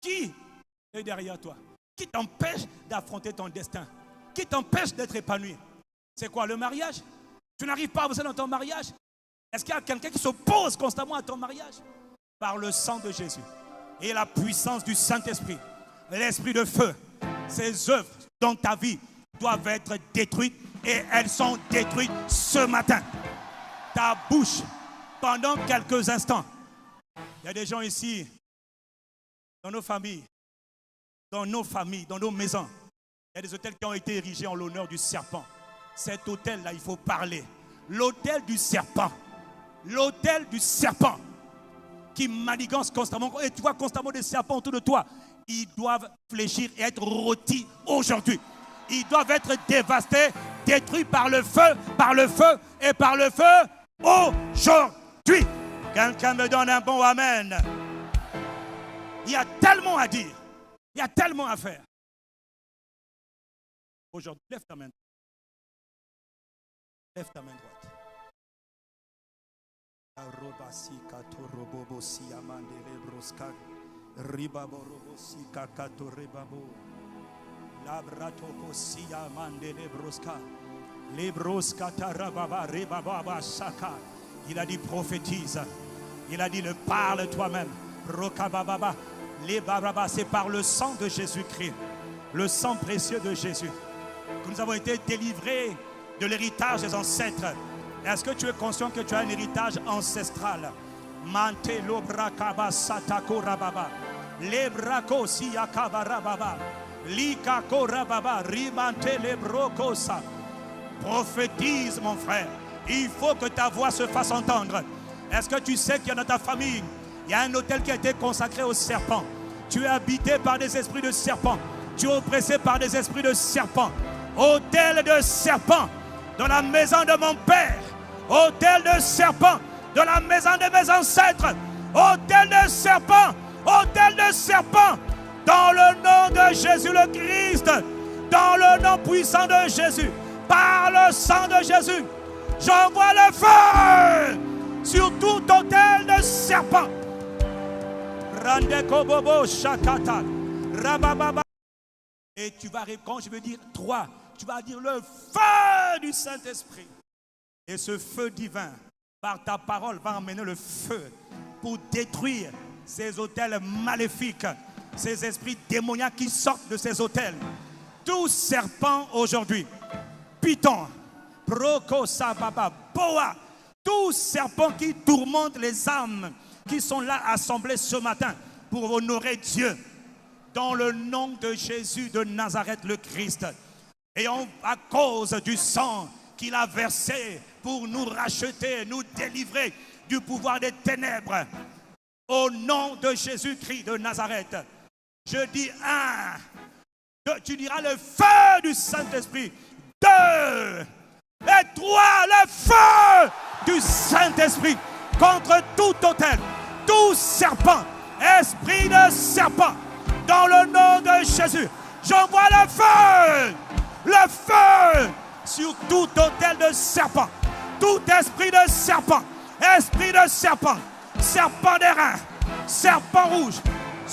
Qui est derrière toi? Qui t'empêche d'affronter ton destin? Qui t'empêche d'être épanoui? C'est quoi, le mariage? Tu n'arrives pas à avancer dans ton mariage? Est-ce qu'il y a quelqu'un qui s'oppose constamment à ton mariage? Par le sang de Jésus et la puissance du Saint-Esprit, l'esprit de feu, ces œuvres dans ta vie doivent être détruites et elles sont détruites ce matin. Ta bouche, pendant quelques instants, il y a des gens ici, dans nos familles, dans nos maisons, il y a des hôtels qui ont été érigés en l'honneur du serpent. Cet hôtel-là, il faut parler. L'hôtel du serpent. L'hôtel du serpent qui manigance constamment. Et tu vois constamment des serpents autour de toi. Ils doivent fléchir et être rôtis aujourd'hui. Ils doivent être dévastés, détruits par le feu et par le feu aujourd'hui. Quelqu'un me donne un bon amen. Il y a tellement à dire. Il y a tellement à faire. Aujourd'hui, lève ta main. Lève ta main droite. Il a dit prophétise. Il a dit le parle toi-même. C'est par le sang de Jésus-Christ, le sang précieux de Jésus, que nous avons été délivrés de l'héritage des ancêtres. Est-ce que tu es conscient que tu as un héritage ancestral? Mantelo brakaba satako rababa, lebrako siyakaba rababa, likako rababa, rimante lebrokosa. Prophétise, mon frère. Il faut que ta voix se fasse entendre. Est-ce que tu sais qu'il y a dans ta famille, il y a un hôtel qui a été consacré au serpent? Tu es habité par des esprits de serpent. Tu es oppressé par des esprits de serpent. Hôtel de serpent dans la maison de mon père. Hôtel de serpent dans la maison de mes ancêtres. Hôtel de serpent. Hôtel de serpent. Dans le nom de Jésus le Christ. Dans le nom puissant de Jésus. Par le sang de Jésus. J'envoie le feu sur tout hôtel de serpent. Et tu vas, quand je veux dire 3, tu vas dire le feu du Saint-Esprit. Et ce feu divin, par ta parole, va emmener le feu pour détruire ces hôtels maléfiques, ces esprits démoniaques qui sortent de ces hôtels. Tout serpent aujourd'hui, python, brocosababa, boa, tout serpent qui tourmente les âmes qui sont là assemblés ce matin pour honorer Dieu dans le nom de Jésus de Nazareth le Christ. Et à cause du sang qu'il a versé pour nous racheter, nous délivrer du pouvoir des ténèbres, au nom de Jésus-Christ de Nazareth, je dis 1, tu diras le feu du Saint-Esprit, 2 et 3, le feu du Saint-Esprit contre tout autel, tout serpent, esprit de serpent, dans le nom de Jésus. J'envoie le feu sur tout autel de serpent, tout esprit de serpent, serpent d'airain, serpent rouge,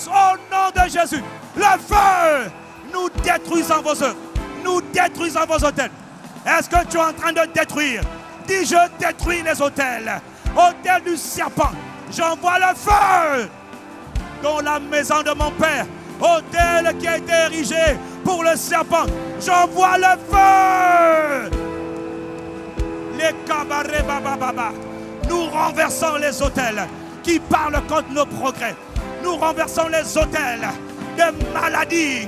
au nom de Jésus. Le feu, nous détruisons vos œuvres, nous détruisons vos hôtels. Est-ce que tu es en train de détruire? Dis, je détruis les hôtels. Hôtel du serpent, j'envoie le feu dans la maison de mon père. Hôtel qui a été érigé pour le serpent, j'envoie le feu. Les cabarets bababa. Nous renversons les hôtels qui parlent contre nos progrès. Nous renversons les hôtels de maladie,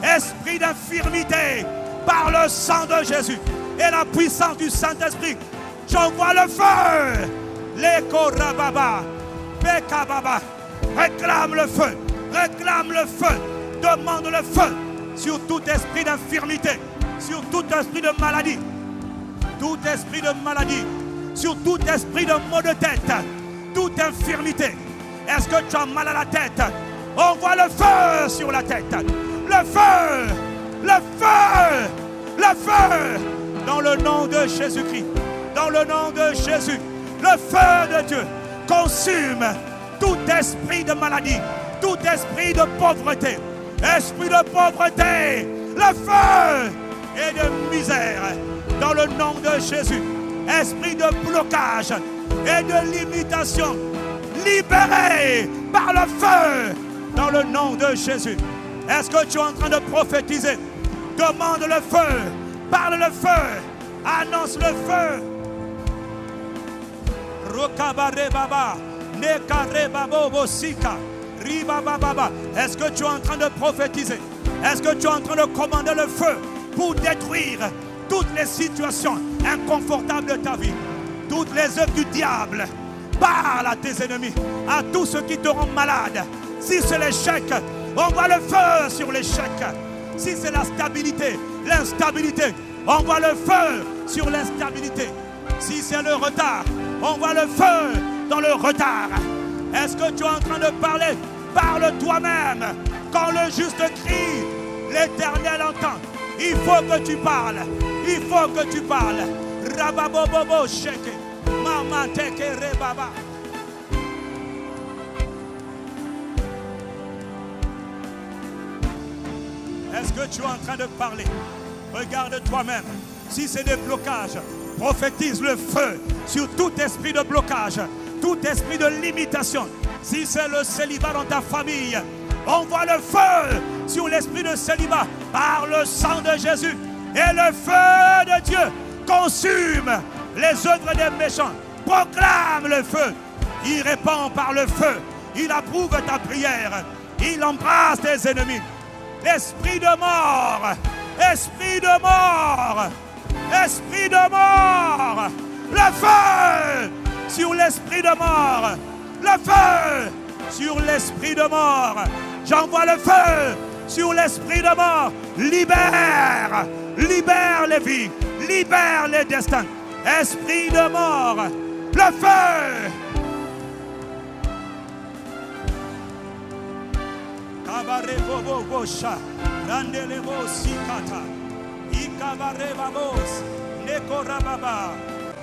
esprit d'infirmité, par le sang de Jésus et la puissance du Saint-Esprit. J'envoie le feu. Les korababa, bekababa. Réclame le feu. Réclame le feu. Demande le feu sur tout esprit d'infirmité, sur tout esprit de maladie, tout esprit de maladie, sur tout esprit de maux de tête, toute infirmité. Est-ce que tu as mal à la tête? Envoie le feu sur la tête. Le feu, le feu, le feu, dans le nom de Jésus-Christ, dans le nom de Jésus. Le feu de Dieu consume tout esprit de maladie, tout esprit de pauvreté, esprit de pauvreté, le feu et de misère, dans le nom de Jésus. Esprit de blocage et de limitation, libéré par le feu, dans le nom de Jésus. Est-ce que tu es en train de prophétiser? Demande le feu, parle le feu, annonce le feu. Est-ce que tu es en train de prophétiser? Est-ce que tu es en train de commander le feu pour détruire toutes les situations inconfortables de ta vie, toutes les œuvres du diable? Parle à tes ennemis, à tous ceux qui te rendent malade. Si c'est l'échec, envoie le feu sur l'échec. Si c'est la stabilité, l'instabilité, envoie le feu sur l'instabilité. Si c'est le retard, envoie le feu dans le retard. Est-ce que tu es en train de parler? Parle toi-même. Quand le juste crie, l'Éternel entend. Il faut que tu parles. Il faut que tu parles. Rababobobo sheke. Mama teke rebaba. Est-ce que tu es en train de parler? Regarde toi-même. Si c'est des blocages, prophétise le feu sur tout esprit de blocage, tout esprit de limitation. Si c'est le célibat dans ta famille, envoie le feu sur l'esprit de célibat par le sang de Jésus. Et le feu de Dieu consume les œuvres des méchants. Proclame le feu. Il répand par le feu. Il approuve ta prière. Il embrasse tes ennemis. Esprit de mort, esprit de mort, esprit de mort, le feu sur l'esprit de mort, le feu sur l'esprit de mort. J'envoie le feu sur l'esprit de mort. Libère, libère les vies, libère les destins. Esprit de mort, le feu.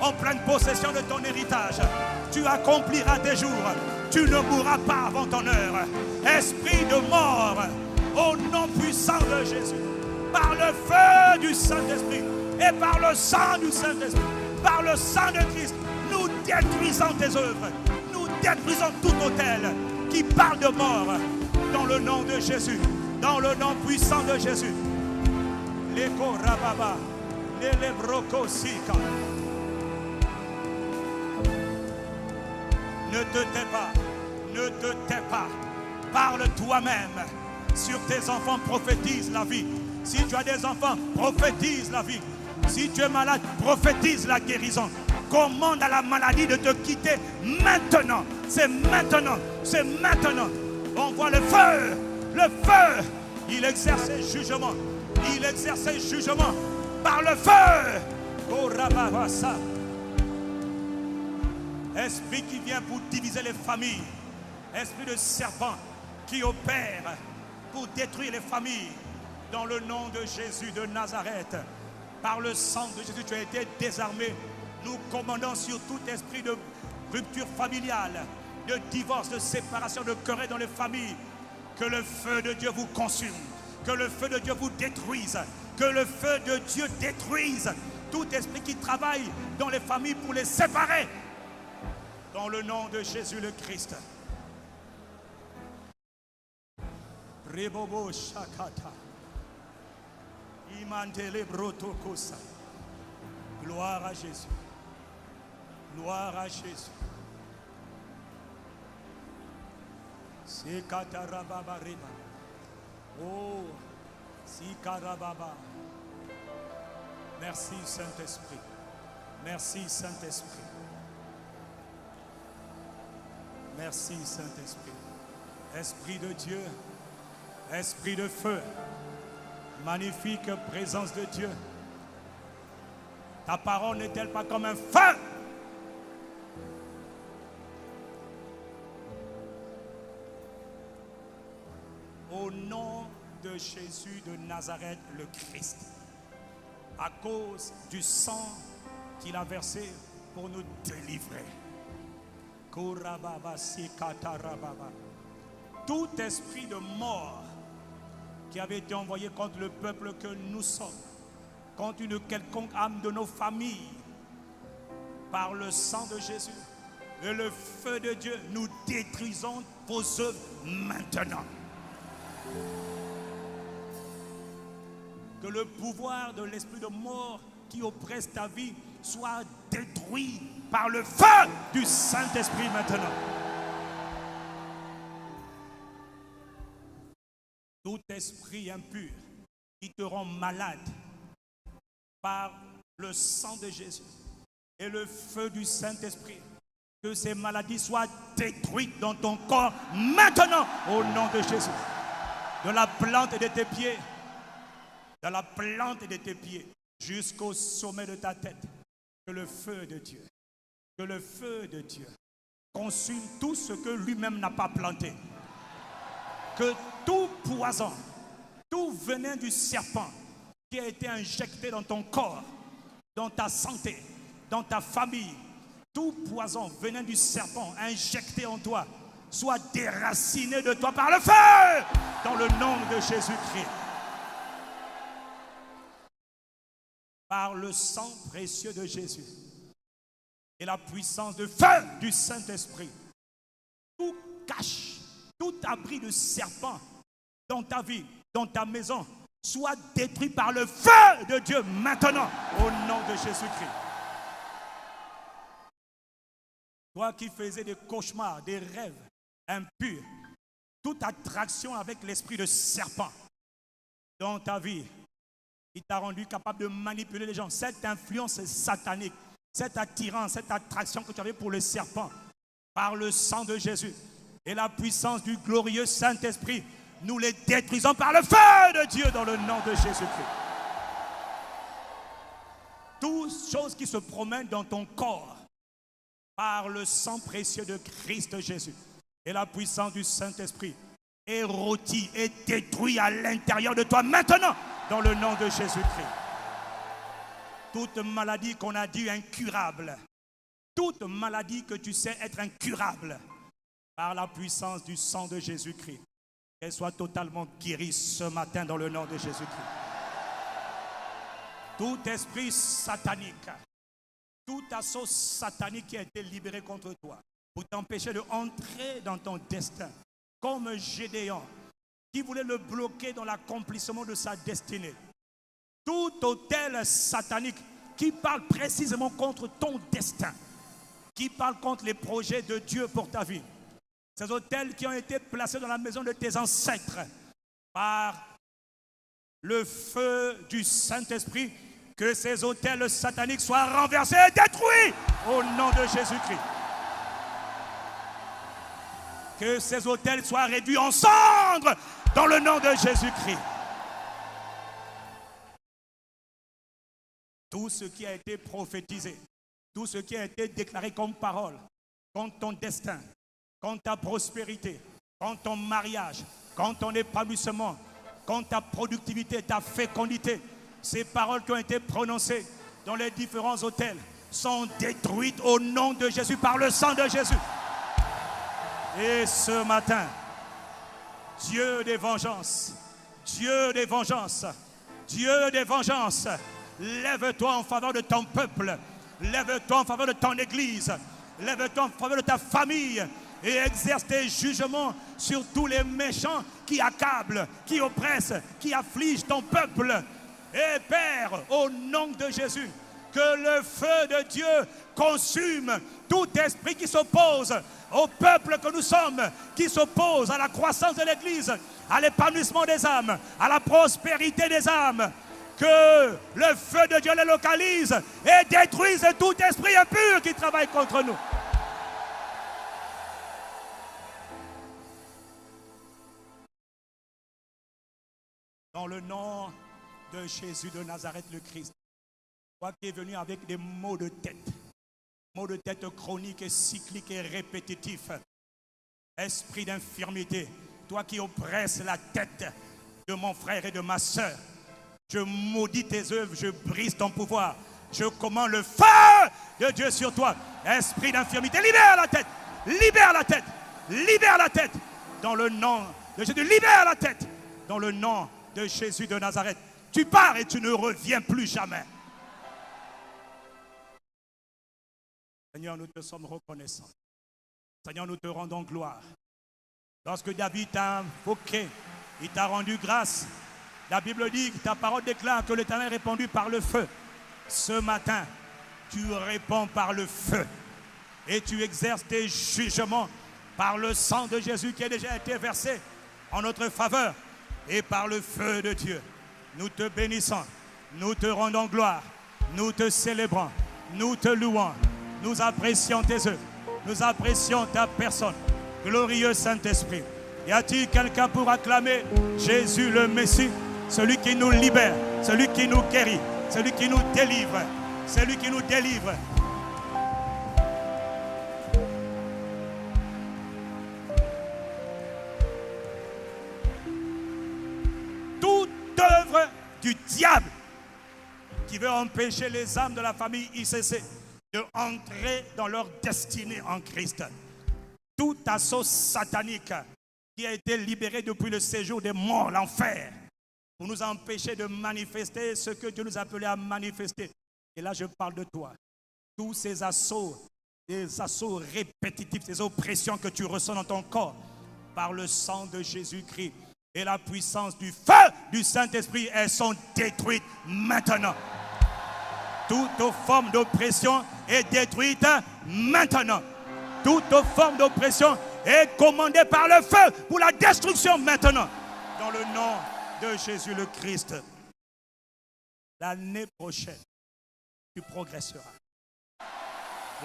En pleine possession de ton héritage, tu accompliras tes jours. Tu ne mourras pas avant ton heure. Esprit de mort, au nom puissant de Jésus, par le feu du Saint-Esprit et par le sang du Saint-Esprit, par le sang de Christ, nous détruisons tes œuvres. Nous détruisons tout autel qui parle de mort. Dans le nom de Jésus, dans le nom puissant de Jésus. Leko rababa, lelebroko sika. Ne te tais pas, ne te tais pas. Parle toi-même. Sur tes enfants, prophétise la vie. Si tu as des enfants, prophétise la vie. Si tu es malade, prophétise la guérison. Commande à la maladie de te quitter maintenant. C'est maintenant, c'est maintenant. On voit le feu, le feu. Il exerce ses jugements. Il exerce ses jugements par le feu. Oh, Rababasa. Esprit qui vient pour diviser les familles. Esprit de serpent qui opère pour détruire les familles. Dans le nom de Jésus de Nazareth. Par le sang de Jésus, tu as été désarmé. Nous commandons sur tout esprit de rupture familiale, de divorce, de séparation, de querelle dans les familles. Que le feu de Dieu vous consume. Que le feu de Dieu vous détruise. Que le feu de Dieu détruise tout esprit qui travaille dans les familles pour les séparer. Dans le nom de Jésus le Christ. Rebobo Shakata. Imantele Brotokosa. Gloire à Jésus. Gloire à Jésus. Sekatarababa Reba. Oh, Sikarababa. Merci Saint-Esprit. Merci Saint-Esprit. Merci Saint-Esprit. Esprit de Dieu, esprit de feu, magnifique présence de Dieu. Ta parole n'est-elle pas comme un feu? Au nom de Jésus de Nazareth, le Christ, à cause du sang qu'il a versé pour nous délivrer. tout esprit de mort qui avait été envoyé contre le peuple que nous sommes, contre une quelconque âme de nos familles, par le sang de Jésus et le feu de Dieu, nous détruisons vos œuvres maintenant. Que le pouvoir de l'esprit de mort qui oppresse ta vie soit détruit par le feu du Saint-Esprit maintenant. Tout esprit impur qui te rend malade par le sang de Jésus et le feu du Saint-Esprit, que ces maladies soient détruites dans ton corps maintenant au nom de Jésus. De la plante de tes pieds, de la plante de tes pieds jusqu'au sommet de ta tête, que le feu de Dieu, que le feu de Dieu consume tout ce que lui-même n'a pas planté. Que tout poison, tout venin du serpent qui a été injecté dans ton corps, dans ta santé, dans ta famille, tout poison venin du serpent injecté en toi, soit déraciné de toi par le feu, dans le nom de Jésus-Christ. Par le sang précieux de Jésus et la puissance de feu du Saint-Esprit, tout cache, tout abri de serpent dans ta vie, dans ta maison, soit détruit par le feu de Dieu maintenant, au nom de Jésus-Christ. Toi qui faisais des cauchemars, des rêves impurs, toute attraction avec l'esprit de serpent dans ta vie, il t'a rendu capable de manipuler les gens. Cette influence satanique, cette attirance, cette attraction que tu avais pour le serpent, par le sang de Jésus et la puissance du glorieux Saint-Esprit, nous les détruisons par le feu de Dieu dans le nom de Jésus-Christ. Toutes choses qui se promènent dans ton corps, par le sang précieux de Christ Jésus et la puissance du Saint-Esprit, est rôti et détruit à l'intérieur de toi maintenant, dans le nom de Jésus-Christ. Toute maladie qu'on a dit incurable, toute maladie que tu sais être incurable, par la puissance du sang de Jésus-Christ, qu'elle soit totalement guérie ce matin dans le nom de Jésus-Christ. Tout esprit satanique, tout assaut satanique qui a été libéré contre toi pour t'empêcher de entrer dans ton destin, comme Gédéon, qui voulait le bloquer dans l'accomplissement de sa destinée. Tout autel satanique qui parle précisément contre ton destin, qui parle contre les projets de Dieu pour ta vie. Ces autels qui ont été placés dans la maison de tes ancêtres par le feu du Saint-Esprit, que ces autels sataniques soient renversés et détruits au nom de Jésus-Christ. Que ces autels soient réduits en cendres dans le nom de Jésus-Christ. Tout ce qui a été prophétisé, tout ce qui a été déclaré comme parole contre ton destin, contre ta prospérité, contre ton mariage, contre ton épanouissement, contre ta productivité, ta fécondité, ces paroles qui ont été prononcées dans les différents autels sont détruites au nom de Jésus par le sang de Jésus. Et ce matin, Dieu des vengeances, Dieu des vengeances, Dieu des vengeances, lève-toi en faveur de ton peuple, lève-toi en faveur de ton église, lève-toi en faveur de ta famille et exerce tes jugements sur tous les méchants qui accablent, qui oppressent, qui affligent ton peuple. Et Père, au nom de Jésus, que le feu de Dieu consume tout esprit qui s'oppose au peuple que nous sommes, qui s'oppose à la croissance de l'Église, à l'épanouissement des âmes, à la prospérité des âmes. Que le feu de Dieu les localise et détruise tout esprit impur qui travaille contre nous. Dans le nom de Jésus de Nazareth le Christ, toi qui es venu avec des maux de tête chroniques et cycliques et répétitifs, esprit d'infirmité, toi qui oppresses la tête de mon frère et de ma soeur, je maudis tes œuvres, je brise ton pouvoir, je commande le feu de Dieu sur toi, esprit d'infirmité, libère la tête, libère la tête, libère la tête, Dans le nom de Jésus, libère la tête. Dans le nom de Jésus de Nazareth. Tu pars et tu ne reviens plus jamais. Seigneur, nous te sommes reconnaissants. Seigneur, nous te rendons gloire. Lorsque David t'a invoqué, il t'a rendu grâce. La Bible dit que ta parole déclare que l'Éternel est répandu par le feu. Ce matin, tu réponds par le feu. Et tu exerces tes jugements par le sang de Jésus qui a déjà été versé en notre faveur. Et par le feu de Dieu, nous te bénissons, nous te rendons gloire, nous te célébrons, nous te louons, nous apprécions tes œuvres, nous apprécions ta personne. Glorieux Saint-Esprit, y a-t-il quelqu'un pour acclamer Jésus le Messie, celui qui nous libère, celui qui nous guérit, celui qui nous délivre, celui qui nous délivre. Toute œuvre du diable qui veut empêcher les âmes de la famille ICC de entrer dans leur destinée en Christ. Tout assaut satanique qui a été libéré depuis le séjour des morts, l'enfer, pour nous empêcher de manifester ce que Dieu nous appelait à manifester. Et là, je parle de toi. Tous ces assauts, des assauts répétitifs, ces oppressions que tu ressens dans ton corps, par le sang de Jésus-Christ et la puissance du feu du Saint-Esprit, elles sont détruites maintenant. Toute forme d'oppression est détruite maintenant. Toute forme d'oppression est commandée par le feu pour la destruction maintenant. Dans le nom de Jésus le Christ. L'année prochaine, tu progresseras.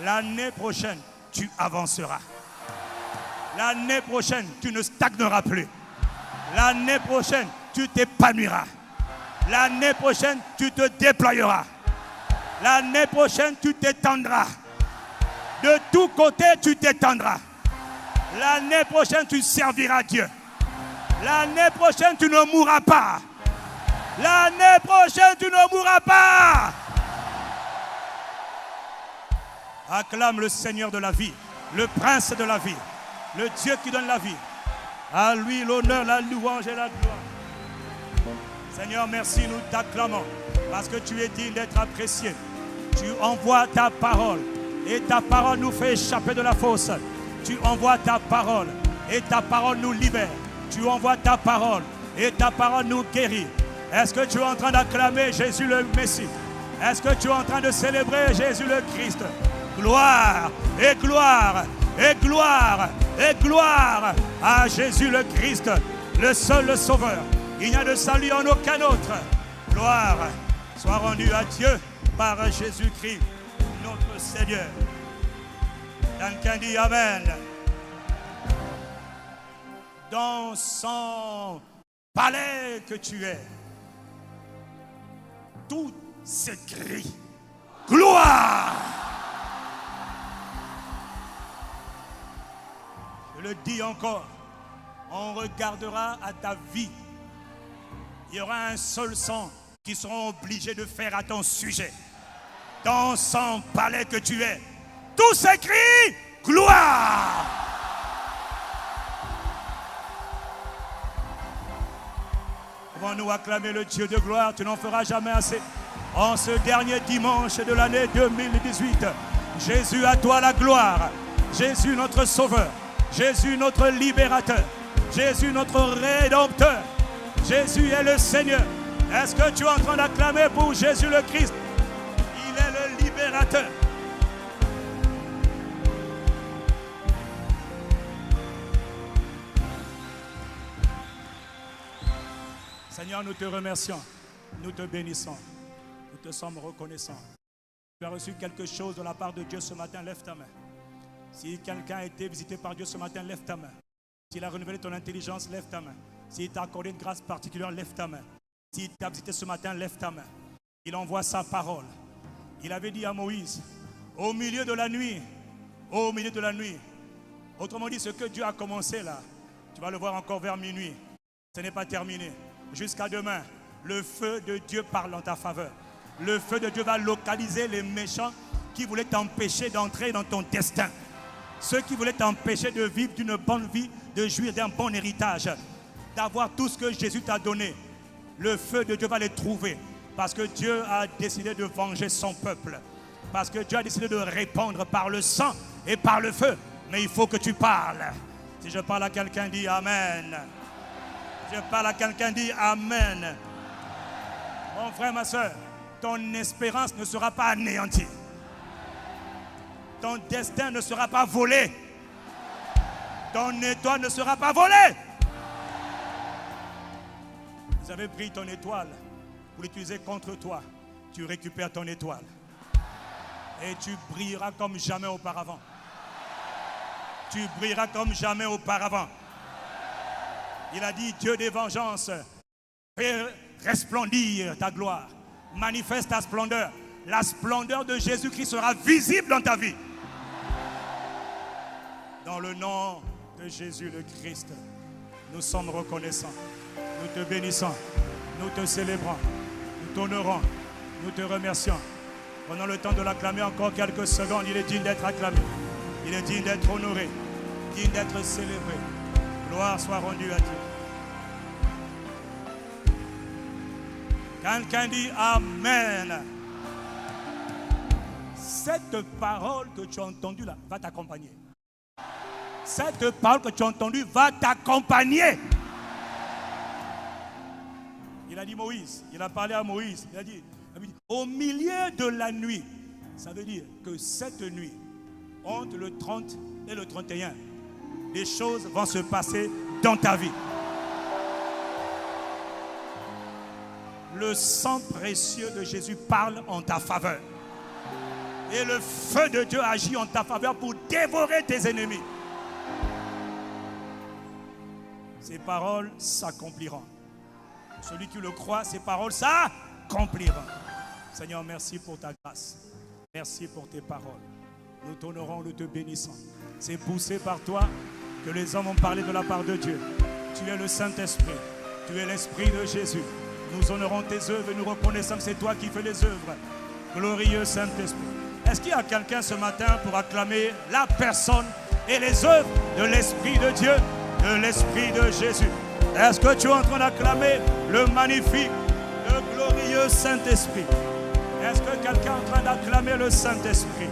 L'année prochaine, tu avanceras. L'année prochaine, tu ne stagneras plus. L'année prochaine, tu t'épanouiras. L'année prochaine, tu te déployeras. L'année prochaine, tu t'étendras. De tous côtés, tu t'étendras. L'année prochaine, tu serviras Dieu. L'année prochaine, tu ne mourras pas. L'année prochaine, tu ne mourras pas. Acclame le Seigneur de la vie, le Prince de la vie, le Dieu qui donne la vie. À lui l'honneur, la louange et la gloire. Seigneur, merci, nous t'acclamons parce que tu es digne d'être apprécié. Tu envoies ta parole et ta parole nous fait échapper de la fosse. Tu envoies ta parole et ta parole nous libère. Tu envoies ta parole et ta parole nous guérit. Est-ce que tu es en train d'acclamer Jésus le Messie? Est-ce que tu es en train de célébrer Jésus le Christ? Gloire et gloire et gloire et gloire à Jésus le Christ, le seul Sauveur. Il n'y a de salut en aucun autre. Gloire soit rendue à Dieu par Jésus-Christ, notre Seigneur. Quelqu'un dit Amen. Dans son palais que tu es, tout s'écrie gloire. Je le dis encore, on regardera à ta vie. Il y aura un seul son qu'ils seront obligés de faire à ton sujet. Dans son palais que tu es, tout s'écrie gloire. Pouvons-nous acclamer le Dieu de gloire? Tu n'en feras jamais assez. En ce dernier dimanche de l'année 2018, Jésus, à toi la gloire. Jésus, notre Sauveur. Jésus, notre libérateur. Jésus, notre rédempteur. Jésus est le Seigneur. Est-ce que tu es en train d'acclamer pour Jésus le Christ? Il est le libérateur. Seigneur, nous te remercions. Nous te bénissons. Nous te sommes reconnaissants. Tu as reçu quelque chose de la part de Dieu ce matin, lève ta main. Si quelqu'un a été visité par Dieu ce matin, lève ta main. S'il a renouvelé ton intelligence, lève ta main. S'il t'a accordé une grâce particulière, lève ta main. S'il t'a visité ce matin, lève ta main. Il envoie sa parole. Il avait dit à Moïse, au milieu de la nuit, au milieu de la nuit. Autrement dit, ce que Dieu a commencé là, tu vas le voir encore vers minuit. Ce n'est pas terminé. Jusqu'à demain, le feu de Dieu parle en ta faveur. Le feu de Dieu va localiser les méchants qui voulaient t'empêcher d'entrer dans ton destin. Ceux qui voulaient t'empêcher de vivre d'une bonne vie, de jouir d'un bon héritage, d'avoir tout ce que Jésus t'a donné, le feu de Dieu va les trouver. Parce que Dieu a décidé de venger son peuple. Parce que Dieu a décidé de répondre par le sang et par le feu. Mais il faut que tu parles. Si je parle à quelqu'un, dis Amen. Si je parle à quelqu'un, dis Amen. Mon frère, ma soeur, ton espérance ne sera pas anéantie. Ton destin ne sera pas volé. Ton étoile ne sera pas volée. Vous avez pris ton étoile pour l'utiliser contre toi. Tu récupères ton étoile. Et tu brilleras comme jamais auparavant. Tu brilleras comme jamais auparavant. Il a dit, Dieu des vengeances, fais resplendir ta gloire. Manifeste ta splendeur. La splendeur de Jésus-Christ sera visible dans ta vie. Dans le nom de Jésus le Christ, nous sommes reconnaissants. Nous te bénissons. Nous te célébrons. Nous t'honorons. Nous te remercions. Prenons le temps de l'acclamer encore quelques secondes. Il est digne d'être acclamé. Il est digne d'être honoré. Digne d'être célébré. Gloire soit rendue à Dieu. Quelqu'un dit Amen. Cette parole que tu as entendue là va t'accompagner. Cette parole que tu as entendue va t'accompagner. Il a dit Moïse, il a parlé à Moïse, il a dit au milieu de la nuit. Ça veut dire que cette nuit, entre le 30 et le 31, les choses vont se passer dans ta vie. Le sang précieux de Jésus parle en ta faveur. Et le feu de Dieu agit en ta faveur pour dévorer tes ennemis. Ces paroles s'accompliront. Celui qui le croit, ces paroles s'accompliront. Seigneur, merci pour ta grâce. Merci pour tes paroles. Nous t'honorons, nous te bénissons. C'est poussé par toi que les hommes ont parlé de la part de Dieu. Tu es le Saint-Esprit. Tu es l'Esprit de Jésus. Nous honorons tes œuvres et nous reconnaissons que c'est toi qui fais les œuvres. Glorieux Saint-Esprit. Est-ce qu'il y a quelqu'un ce matin pour acclamer la personne et les œuvres de l'Esprit de Dieu, de l'Esprit de Jésus? Est-ce que tu es en train d'acclamer le magnifique, le glorieux Saint-Esprit? Est-ce que quelqu'un est en train d'acclamer le Saint-Esprit?